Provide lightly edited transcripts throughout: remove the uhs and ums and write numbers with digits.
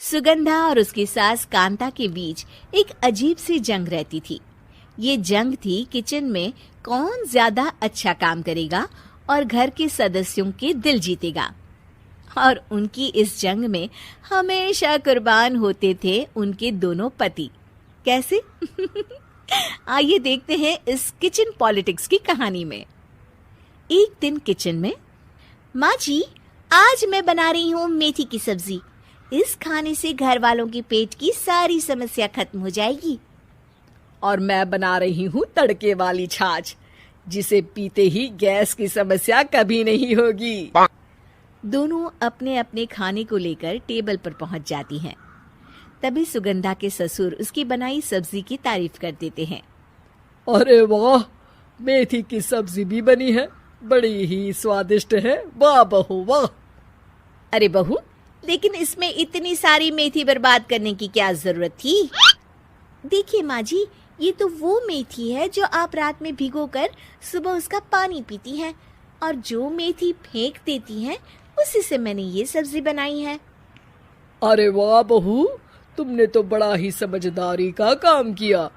सुगंधा और उसकी सास कांता के बीच एक अजीब सी जंग रहती थी। ये जंग थी किचन में कौन ज्यादा अच्छा काम करेगा और घर के सदस्यों के दिल जीतेगा। और उनकी इस जंग में हमेशा कुर्बान होते थे उनके दोनों पति। कैसे? आइए देखते हैं इस किचन पॉलिटिक्स की कहानी में। एक दिन किचन में, माँ जी, आज मैं बना रही हूँ मेथी की सब्जी। इस खाने से घर वालों के पेट की सारी समस्या खत्म हो जाएगी। और मैं बना रही हूँ तड़के वाली छाछ, जिसे पीते ही गैस की समस्या कभी नहीं होगी। दोनों अपने अपने खाने को लेकर टेबल पर पहुंच जाती हैं। तभी सुगंधा के ससुर उसकी बनाई सब्जी की तारीफ कर देते हैं। अरे वाह, मेथी की सब्जी भी बनी है, बड़ी ही स्वादिष्ट है। वाह बहू वाह। अरे बहू, लेकिन इसमें इतनी सारी मेथी बर्बाद करने की क्या जरूरत थी? देखिए माँ जी, ये तो वो मेथी है जो आप रात में भिगोकर सुबह उसका पानी पीती हैं, और जो मेथी फेंक देती हैं उसी से मैंने ये सब्जी बनाई है। अरे वाह बहू, तुमने तो बड़ा ही समझदारी का काम किया।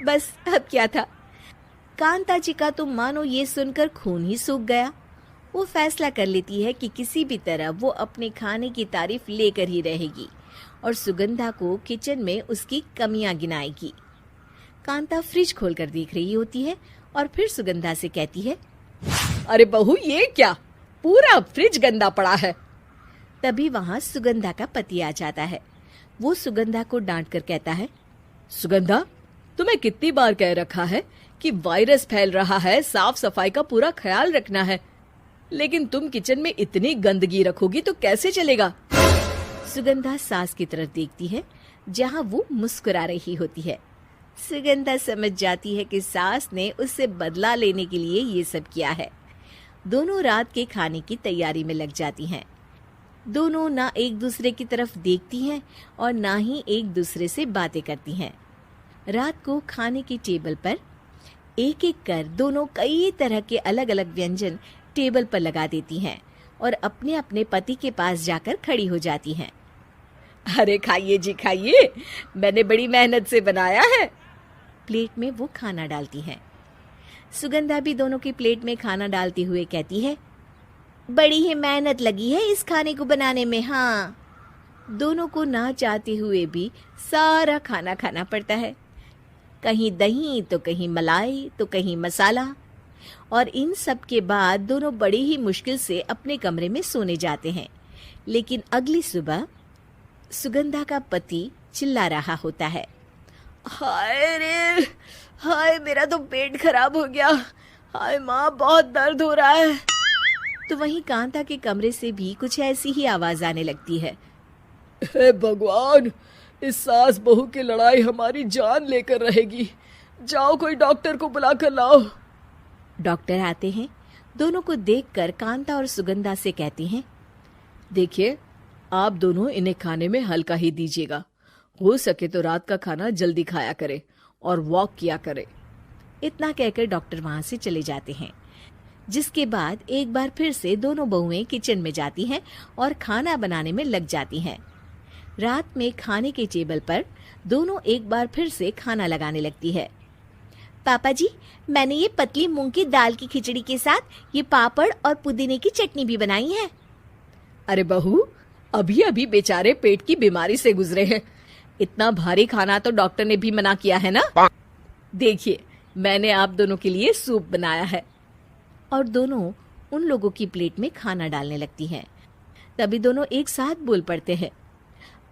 बस अब क्या था, कांता जी का तो मानो ये सुनकर खून ही सूख गया। वो फैसला कर लेती है कि किसी भी तरह वो अपने खाने की तारीफ लेकर ही रहेगी और सुगंधा को किचन में उसकी कमियां गिनाएगी। कांता फ्रिज खोलकर देख रही होती है और फिर सुगंधा से कहती है, अरे बहू, ये क्या, पूरा फ्रिज गंदा पड़ा है। तभी वहां सुगंधा का पति आ जाता है। वो सुगंधा को डांट कर कहता है, सुगंधा, तुम्हें कितनी बार कह रखा है कि वायरस फैल रहा है, साफ सफाई का पूरा ख्याल रखना है, लेकिन तुम किचन में इतनी गंदगी रखोगी तो कैसे चलेगा। सुगंधा सास की तरफ देखती है जहां वो मुस्कुरा रही होती है। सुगंधा समझ जाती है कि सास ने उससे बदला लेने के लिए ये सब किया है। दोनों रात के खाने की तैयारी में लग जाती हैं। दोनों ना एक दूसरे की तरफ देखती हैं और ना ही एक दूसरे से बातें करती हैं। रात को खाने की टेबल पर एक एक कर दोनों कई तरह के अलग अलग व्यंजन टेबल पर लगा देती हैं और अपने अपने पति के पास जाकर खड़ी हो जाती हैं। अरे खाइए जी खाइए, मैंने बड़ी मेहनत से बनाया है। प्लेट में वो खाना डालती हैं। सुगंधा भी दोनों की प्लेट में खाना डालते हुए कहती है, बड़ी ही मेहनत लगी है इस खाने को बनाने में। हाँ, दोनों को ना चाहते हुए भी सारा खाना खाना पड़ता है। कहीं दही तो कहीं मलाई तो कहीं मसाला। और इन सब के बाद दोनों बड़ी ही मुश्किल से अपने कमरे में सोने जाते हैं। लेकिन अगली सुबह सुगंधा का पति चिल्ला रहा होता है, हाय रे, हाय मेरा तो पेट खराब हो गया, हाय माँ बहुत दर्द हो रहा है। तो वहीं कांता के कमरे से भी कुछ ऐसी ही आवाज आने लगती है। हे भगवान, इस सास बहू की लड़ाई हमारी जान लेकर रहेगी। जाओ कोई डॉक्टर को बुला कर लाओ। डॉक्टर आते हैं। दोनों को देखकर कांता और सुगंधा से कहती हैं, देखिए, आप दोनों इन्हें खाने में हल्का ही दीजिएगा। हो सके तो रात का खाना जल्दी खाया करे और वॉक किया करे। इतना कहकर डॉक्टर वहां से चले जाते हैं। जिसके बाद एक बार फिर से दोनों बहुएं किचन में जाती हैं और खाना बनाने में लग जाती हैं। रात में खाने के टेबल पर दोनों एक बार फिर से खाना लगाने लगती है। पापा जी, मैंने ये पतली मूंग की दाल की खिचड़ी के साथ ये पापड़ और पुदीने की चटनी भी बनाई है। अरे बहू, अभी अभी बेचारे पेट की बीमारी से गुजरे हैं, इतना भारी खाना तो डॉक्टर ने भी मना किया है ना। देखिए, मैंने आप दोनों के लिए सूप बनाया है। और दोनों उन लोगों की प्लेट में खाना डालने लगती हैं। तभी दोनों एक साथ बोल पड़ते हैं,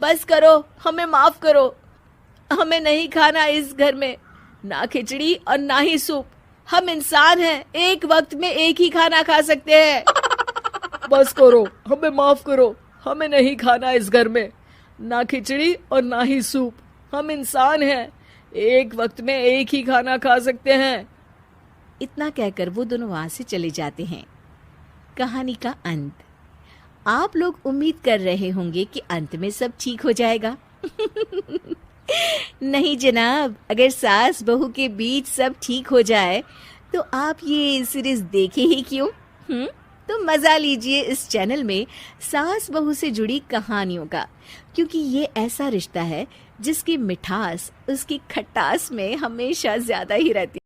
बस करो, हमें माफ करो, हमें नहीं खाना इस घर में, ना खिचड़ी और ना ही सूप। हम इंसान हैं, एक वक्त में एक ही खाना खा सकते हैं। बस करो, हमें माफ करो, हमें नहीं खाना इस घर में, ना खिचड़ी और ना ही सूप। हम इंसान हैं, एक वक्त में एक ही खाना खा सकते हैं। इतना कहकर वो दोनों वहां से चले जाते हैं। कहानी का अंत। आप लोग उम्मीद कर रहे होंगे कि अंत में सब ठीक हो जाएगा। नहीं जनाब, अगर सास बहू के बीच सब ठीक हो जाए तो आप ये सीरीज देखे ही क्यों? तो मजा लीजिए इस चैनल में सास बहू से जुड़ी कहानियों का, क्योंकि ये ऐसा रिश्ता है जिसकी मिठास उसकी खटास में हमेशा ज्यादा ही रहती है।